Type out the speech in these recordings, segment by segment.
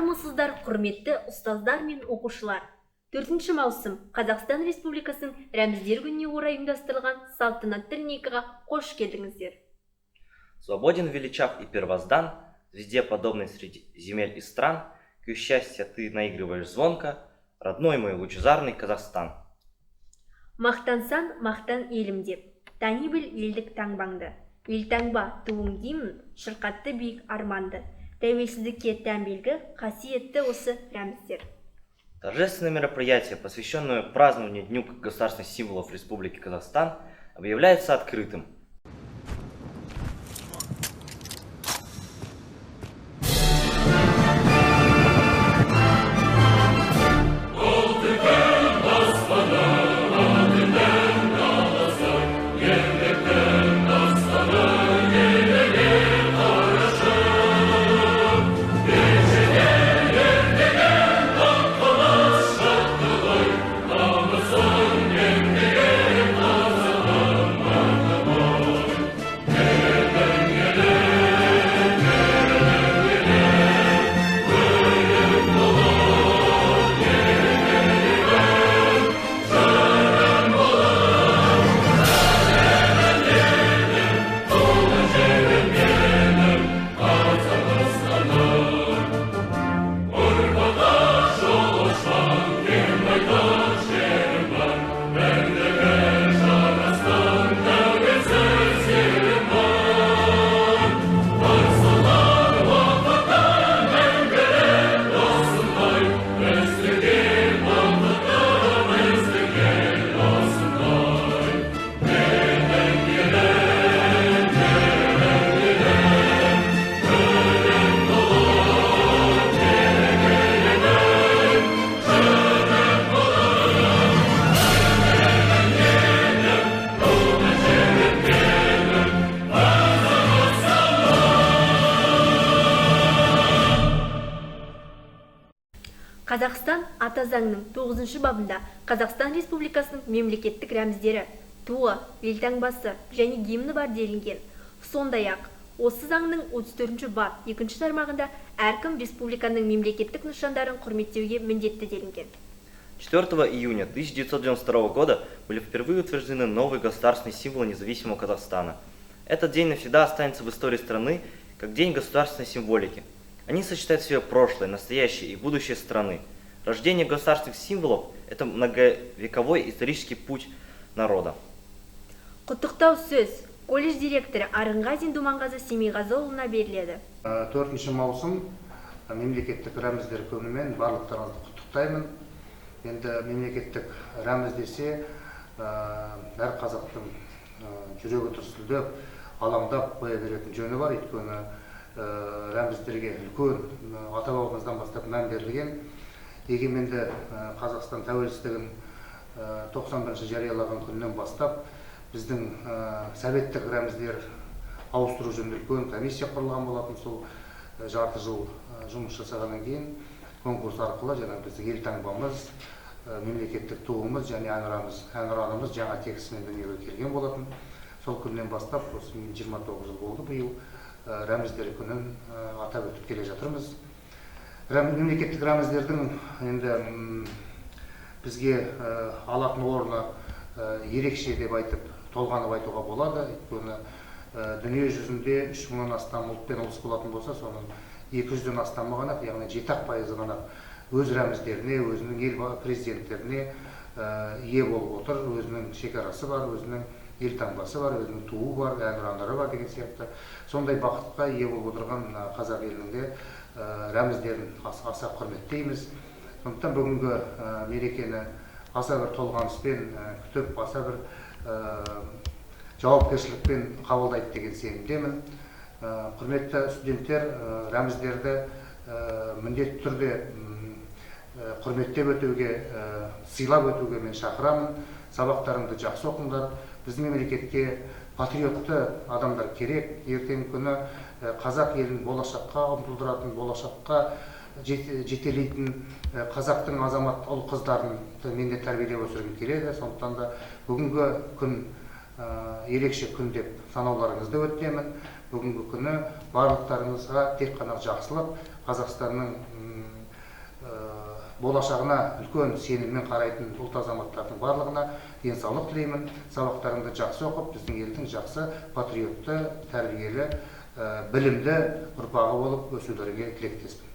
армысыздар, құрметті ұстаздар мен оқушылар. 4 маусым Қазақстан Республикасының рәміздер күніне орай ұйымдастырылған салтанатты линейкаға қош келдіңіздер. Свободен, величав и первоздан, звезде подобной среди земель и стран, к счастью ты наигрываешь звонко, родной мой лучезарный Казахстан. Мақтансан, мақтан елім деп, тани біл елдік таңбаңды. Елтаңба туың деймін, шырқатты биік арманды. Тәуелсіздікке тән белгі, қасиетті осы рәміздер. Торжественное мероприятие, посвященное празднованию Дню государственных символов Республики Казахстан, объявляется открытым. Қазақстан ата заңның 9 бабында Қазақстан Республикасының мемлекеттік рәміздері, туы, елтаңбасы және гимні бар делінген. Сондай-ақ, осы заңның 34 бап 2 тармағында әркім республиканың мемлекеттік нышандарын құрметтеуге міндетті делінген. 4 июня 1992 года были впервые утверждены новые государственные символы независимого Казахстана. Этот день навсегда останется в истории страны как день государственной символики. Они сочетают в себе прошлое, настоящее и будущее страны. Рождение государственных символов – это многовековой исторический путь народа. Құттықтау сөз колледж директоры Арынғазин Думанғазы Семейғазыұлына беріледі. 4 маусым мемлекеттік рәміздер күнімен барлықтарыңызды құттықтаймын. Енді мемлекеттік рәміз десе, әр қазақтың жүрегі түрсілдеп, алаңдап қоя беретін жөні бар. Өйткені рәміздерге үлкен ата-бабамыздан бастап мән берілген. Егеменді Қазақстан тәуелсіздігін 91 жариялаған күннен бастап біздің советтік рәміздер ауыстыру жөнінде үлкен комиссия құрылған болатын. Сол жарты жыл жұмыс жасағаннан кейін конкурс арқылы біздің елтаңбамыз, мемлекеттік туымыз және әнұранымыз жаңа текстімен дүниеге келген болатын. Сол күннен бастап 29 жыл болды биыл рәміздер күнін атап өтіп келе жатырмыз. Мемлекеттік рәміздердің енді бізге алатын орны ерекше деп айтып, толғанып айтуға болады. Өйткені дүние жүзінде 3000-нан астам ұлт пен ұлыс болатын болса, соның 200-ден астамы ғана, яғни 7% ғана өз рәміздеріне, өзінің ел президенттеріне ие болып отыр. Өзінің шекарасы бар, өзінің елтаңбасы бар, өзінің туы бар, әнұранları бар деген сияқты. Сондай бақытқа ие болып отырған қазақ елінің де рәміздерін аса құрметтейміз. Сондықтан бүгінгі мерекені аса бір толғаныспен күтіп, аса бір жауапкершілікпен қабылдайды деген сенімдемін. Құрметті студенттер, рәміздерді міндетті түрде құрметтеп өтуге, сыйлап өтуге мен шақырамын. Сабақтарыңды жақсы оқыңдар. Біздің мемлекетке патриотты адамдар керек. Ертеңгі күні қазақ елін болашаққа ұмтылдыратын, болашаққа жетелейтін қазақтың азамат ұл қыздарын мен де тәрбиелеп өсіргім келеді. Сондықтан да бүгінгі күн ерекше күн деп санауларыңызды өтінемін. Бүгінгі күні барлықтарыңызға тек қана жақсылық, Қазақстанның болашағына үлкен сеніммен қарайтын ұлт азаматтардың барлығына денсаулық тілеймін. Сабақтарыңды жақсы оқып, біздің елдің жақсы патриотты, тәрбиелі, білімді ұрпағы болып өсулерге тілектеспін.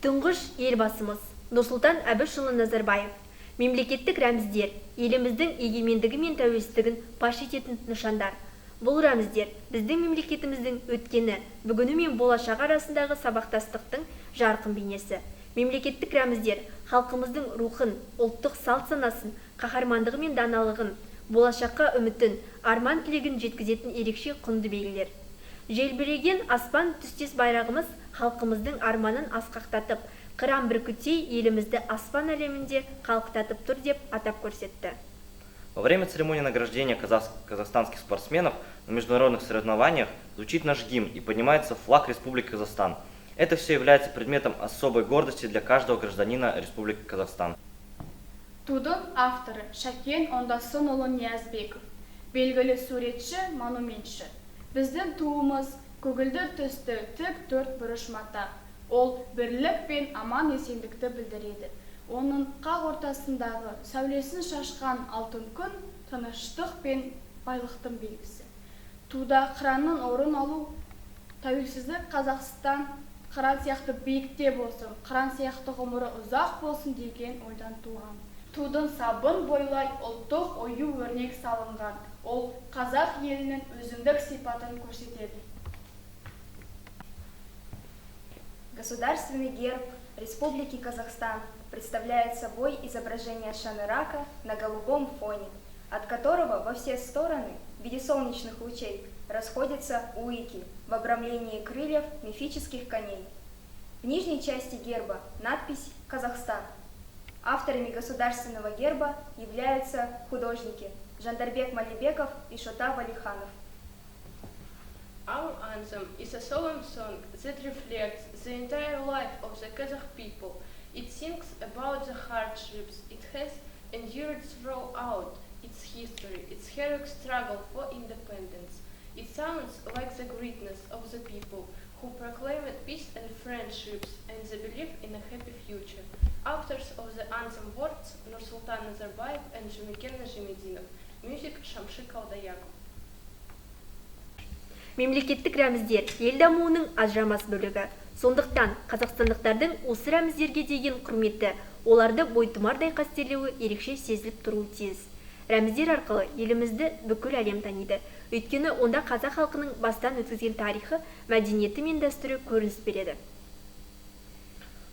Тұңғыш елбасымыз Нұрсұлтан Әбішұлы Назарбаев мемлекеттік рәміздер еліміздің егемендігі мен тәуелсіздігін паш ететін нышандар. Бұл рәміздер біздің мемлекетіміздің өткені, бүгіні мен болашағы арасындағы сабақтастықтың жарқын бейнесі. Мемлекеттік рәміздер халқымыздың рухын, ұлттық салт санасын, қаһармандығы мен даналығын, болашаққа үмітін, арман тілегін жеткізетін ерекше құнды белгілер. Желбіреген аспан түстес байрағымыз халқымыздың арманын асқақтатып, қыран бүркіттей елімізді аспан әлемінде қалықтатып тұр деп атап көрсетті. Во время церемонии награждения казахстанских спортсменов на международных соревнованиях звучит наш гимн и поднимается флаг Республики Казахстан. Это все является предметом особой гордости для каждого гражданина Республики Казахстан. Тудың авторы Шакен Ондасынұлы Ниязбеков, белгілі суретші, монументші. Біздің туымыз көгілдір түсті тік төрт бұрыш мата. Ол бірлік пен аман есендікті білдіреді. Оның қақ ортасындағы сәулесін шашқан алтын күн тыныштық пен байлықтың белгісі. Туда қыранның орын алу, тәуелсіздік Қазақстан қыран сияқты биікте болсын, қыран сияқты ғұмыры ұзақ болсын деген ойдан туған. Тудың сабын бойлай ұлттық ою өрнек салынған. Ол қазақ елінің өзіндік сипатын көрсетеді. Государственный герб Республики Казахстан представляет собой изображение шаны рака на голубом фоне, от которого во все стороны в виде солнечных лучей расходятся уики в обрамлении крыльев мифических коней. В нижней части герба надпись «Казахстан». Авторами государственного герба являются художники Жандарбек Малибеков и Шота Валиханов. Our anthem is a solemn song that reflects the entire life of the Kazakh people. It sings about the hardships it has endured throughout its history, its heroic struggle for independence. It sounds like the greatness of the people who proclaimed peace and friendships and the belief in a happy future. Authors of the anthem words Nursultan Nazarbayev and Jamiken Najimedinov. Music Shamshik Kaldaяков. Мемлекеттік рәміздер ел дамуының ажырамас бөлігі. Сондықтан қазақстандықтардың осы рәміздерге деген құрметті, оларды бойтұмардай қастерлеуі ерекше сезіліп тұруы тиіс. Рәміздер арқылы елімізді бүкіл әлем таниды. Өйткені онда қазақ халқының бастан өткізген тарихы, мәдениеті мен дәстүрі көрініс береді.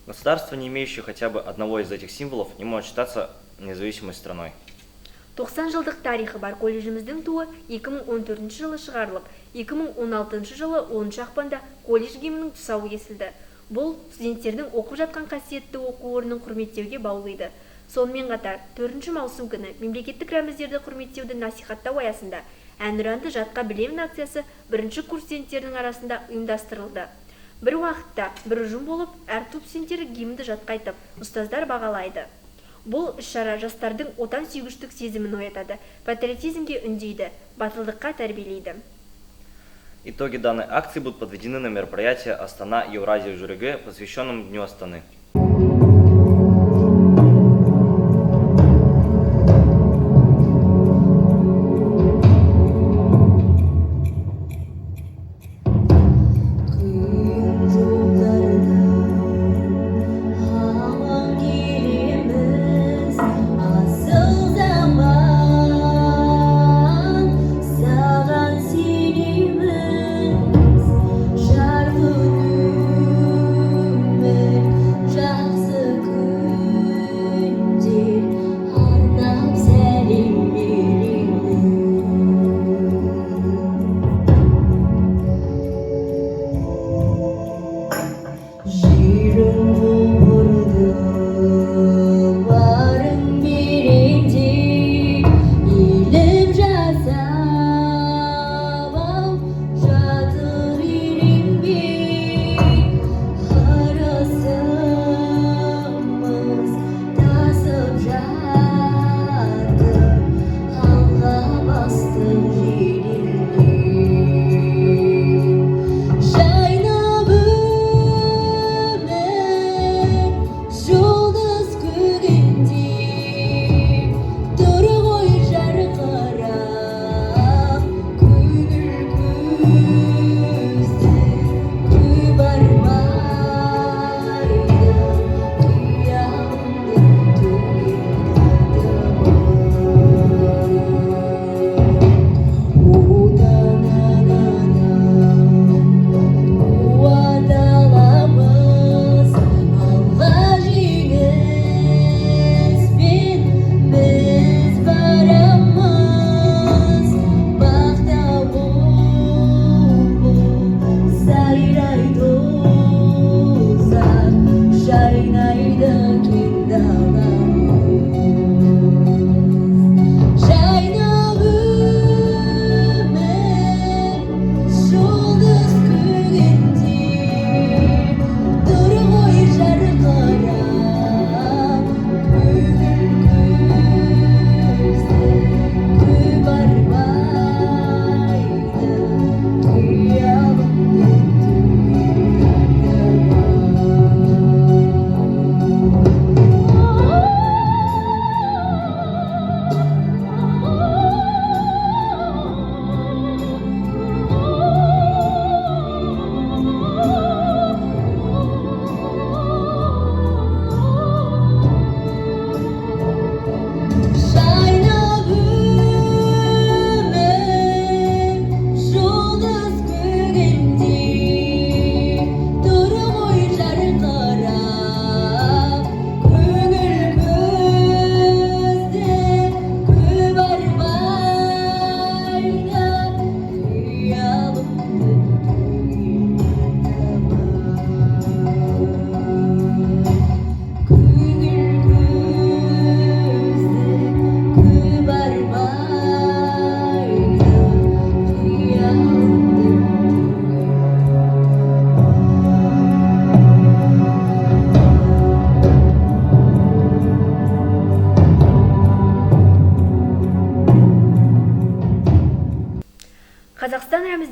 Государство, не имеющее хотя бы одного из этих символов, не может считаться независимой страной. 90 жылдық тарихы бар колледжіміздің туы 2014 жылы шығарылып, 2016 жылы 10 ақпанда колледж гимнінің тұсауы кесілді. Бұл студенттердің оқып жатқан қасиетті оқу орнын құрметтеуге баулиды. Сонымен қатар 4 маусым күні мемлекеттік рәміздерді құрметтеуді насихаттау аясында әнұранды жатқа білемін акциясы бірінші курс студенттерінің арасында ұйымдастырылды. Бір уақытта бір ұжым болып, әр топ студенттері гимнді жатқа айтып, ұстаздар бағалайды. Бұл іс-шара жастардың отан сүйгіштік сезімін оятады, патриотизмге үндейді, батылдыққа тәрбиелейді. Итоги данной акции будут подведены на мероприятии Астана Евразия ЖРГ, посвященном Дню Астаны.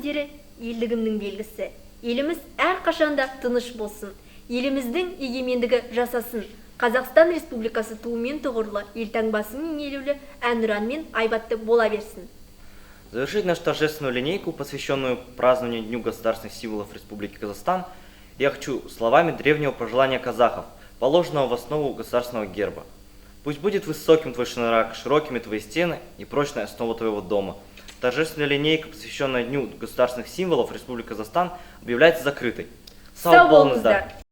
рәміздері елдігімнің белгісі. Еліміз әрқашанда тыныш болсын. Еліміздің егемендігі жасасын. Қазақстан Республикасы туымен тұғырлы, елтаңбасының елеулі әнұранмен айбатты бола берсін. Завершить нашу торжественную линейку, посвященную празднованию Дню государственных символов Республики Казахстан, я хочу словами древнего пожелания казахов, положенного в основу государственного герба. Пусть будет высоким твой шанырак, широкими твои стены и прочная основа твоего дома. Торжественная линейка, посвященная Дню государственных символов Республики Казахстан, объявляется закрытой. Сау болыңыздар!